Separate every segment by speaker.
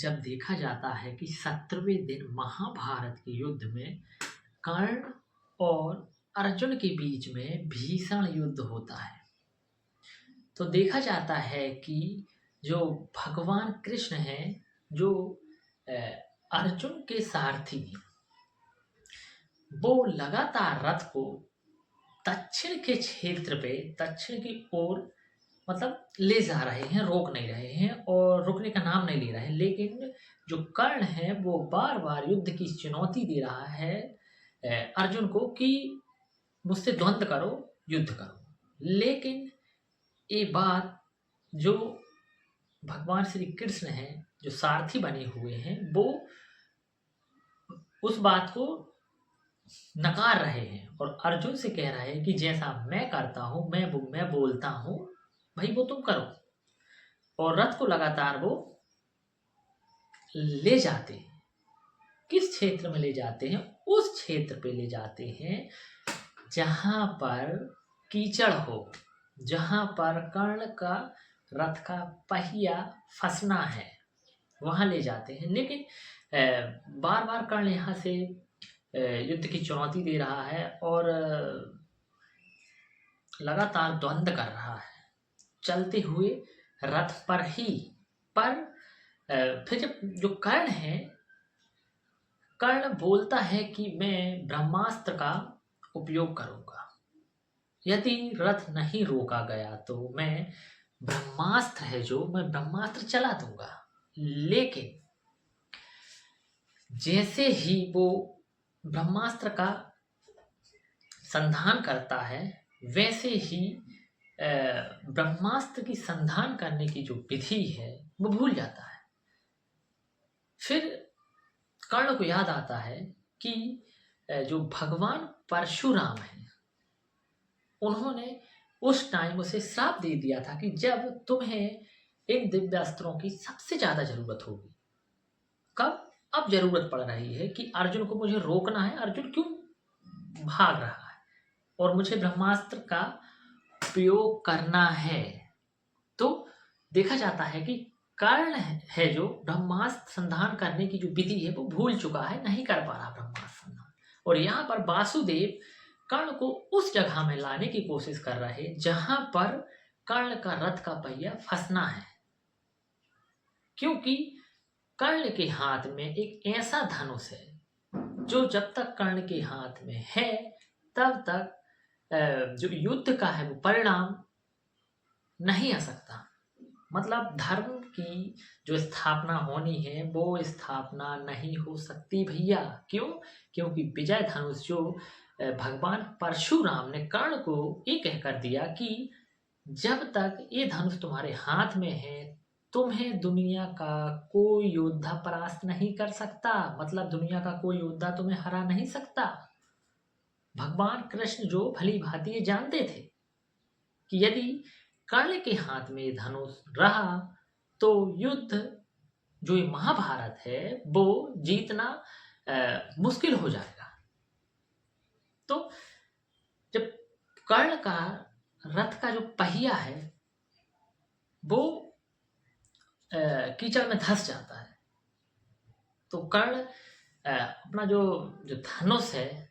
Speaker 1: जब देखा जाता है कि 17वें दिन महाभारत के युद्ध में कर्ण और अर्जुन के बीच में भीषण युद्ध होता है, तो देखा जाता है कि जो भगवान कृष्ण हैं, जो अ, अर्जुन के सारथी हैं, वो लगातार रथ को दक्षिण के क्षेत्र पे, दक्षिण की ओर मतलब ले जा रहे हैं, रोक नहीं रहे हैं और रुकने का नाम नहीं ले रहे हैं। लेकिन जो कर्ण है वो बार-बार युद्ध की चुनौती दे रहा है अर्जुन को कि मुझसे द्वंद्व करो, युद्ध करो। लेकिन ये बात जो भगवान श्री कृष्ण हैं, जो सारथी बने हुए हैं, वो उस बात को नकार रहे हैं और अर्जुन से कह रहे हैं कि जैसा मैं करता हूँ, मैं बोलता हूँ, भाई वो तुम करो। और रथ को लगातार वो ले जाते हैं। किस क्षेत्र में ले जाते हैं? उस क्षेत्र पे ले जाते हैं जहां पर कीचड़ हो, जहां पर कर्ण का रथ का पहिया फंसना है, वहां ले जाते हैं। लेकिन बार बार कर्ण यहाँ से युद्ध की चुनौती दे रहा है और लगातार द्वंद्व कर रहा है, चलते हुए रथ पर ही। पर फिर जब जो कर्ण है, कर्ण बोलता है कि मैं ब्रह्मास्त्र का उपयोग करूंगा, यदि रथ नहीं रोका गया तो मैं ब्रह्मास्त्र है जो मैं ब्रह्मास्त्र चला दूंगा। लेकिन जैसे ही वो ब्रह्मास्त्र का संधान करता है, वैसे ही ब्रह्मास्त्र की संधान करने की जो विधि है वो भूल जाता है। फिर कर्ण को याद आता है कि जो भगवान परशुराम हैं, उन्होंने उस टाइम उसे श्राप दे दिया था कि जब तुम्हें इन दिव्य अस्त्रों की सबसे ज्यादा जरूरत होगी। कब? अब जरूरत पड़ रही है कि अर्जुन को मुझे रोकना है, अर्जुन क्यों भाग रहा है और मुझे ब्रह्मास्त्र का प्रयोग करना है। तो देखा जाता है कि कर्ण है जो ब्रह्मास्त्र संधान करने की जो विधि है वो भूल चुका है, नहीं कर पा रहा ब्रह्मास्त्र संधान। और यहाँ पर वासुदेव कर्ण को उस जगह में लाने की कोशिश कर रहे जहां पर कर्ण का रथ का पहिया फंसना है, क्योंकि कर्ण के हाथ में एक ऐसा धनुष है जो जब तक कर्ण के हाथ में है तब तक जो युद्ध का है वो परिणाम नहीं आ सकता। मतलब धर्म की जो स्थापना होनी है वो स्थापना नहीं हो सकती भैया। क्यों? क्योंकि विजय धनुष जो भगवान परशुराम ने कर्ण को ये कहकर दिया कि जब तक ये धनुष तुम्हारे हाथ में है, तुम्हें दुनिया का कोई योद्धा परास्त नहीं कर सकता। मतलब दुनिया का कोई योद्धा तुम्हें हरा नहीं सकता। भगवान कृष्ण जो भली भांति ये जानते थे कि यदि कर्ण के हाथ में धनुष रहा तो युद्ध जो ये महाभारत है वो जीतना मुश्किल हो जाएगा। तो जब कर्ण का रथ का जो पहिया है वो कीचड़ में धंस जाता है, तो कर्ण अपना जो जो धनुष है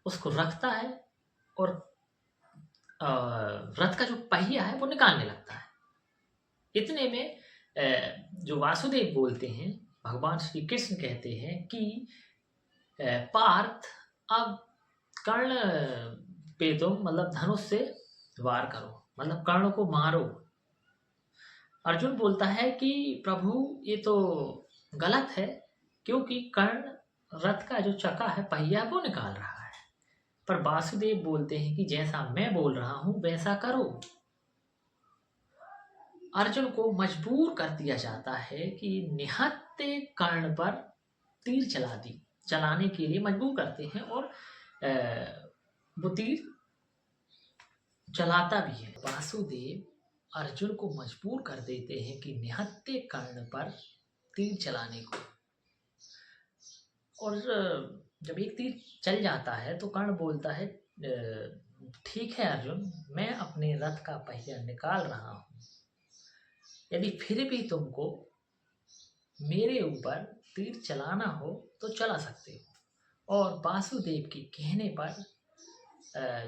Speaker 1: उसको रखता है और रथ का जो पहिया है वो निकालने लगता है। इतने में जो वासुदेव बोलते हैं, भगवान श्री कृष्ण कहते हैं कि पार्थ अब कर्ण पे तुम मतलब धनुष से वार करो, मतलब कर्ण को मारो। अर्जुन बोलता है कि प्रभु ये तो गलत है, क्योंकि कर्ण रथ का जो चक्का है, पहिया वो निकाल रहा है। पर वासुदेव बोलते हैं कि जैसा मैं बोल रहा हूं वैसा करो। अर्जुन को मजबूर कर दिया जाता है कि निहत्ते कर्ण पर तीर चलाने के लिए मजबूर करते हैं और वो तीर चलाता भी है। वासुदेव अर्जुन को मजबूर कर देते हैं कि निहत्ते कर्ण पर तीर चलाने को। और जब एक तीर चल जाता है तो कर्ण बोलता है ठीक है अर्जुन, मैं अपने रथ का पहिया निकाल रहा हूं, यदि फिर भी तुमको मेरे ऊपर तीर चलाना हो तो चला सकते हो। और वासुदेव के कहने पर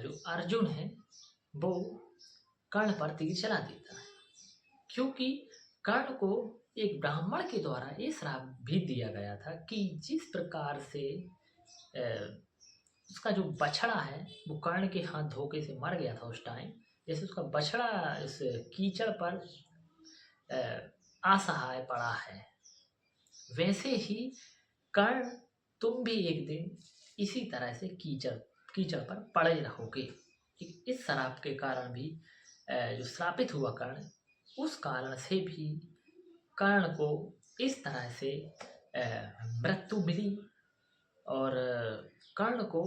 Speaker 1: जो अर्जुन है वो कर्ण पर तीर चला देता है, क्योंकि कर्ण को एक ब्राह्मण के द्वारा ये श्राप भी दिया गया था कि जिस प्रकार से उसका जो बछड़ा है वो कर्ण के हाथ धोखे से मर गया था उस टाइम, जैसे उसका बछड़ा इस कीचड़ पर असहाय पड़ा है, वैसे ही कर्ण तुम भी एक दिन इसी तरह से कीचड़ कीचड़ पर पड़े रहोगे। इस श्राप के कारण भी जो श्रापित हुआ कर्ण, उस कारण से भी कर्ण को इस तरह से मृत्यु मिली। और कर्ण को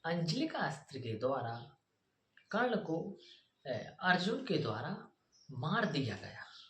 Speaker 1: अंजलिका अस्त्र के द्वारा कर्ण को अर्जुन के द्वारा मार दिया गया।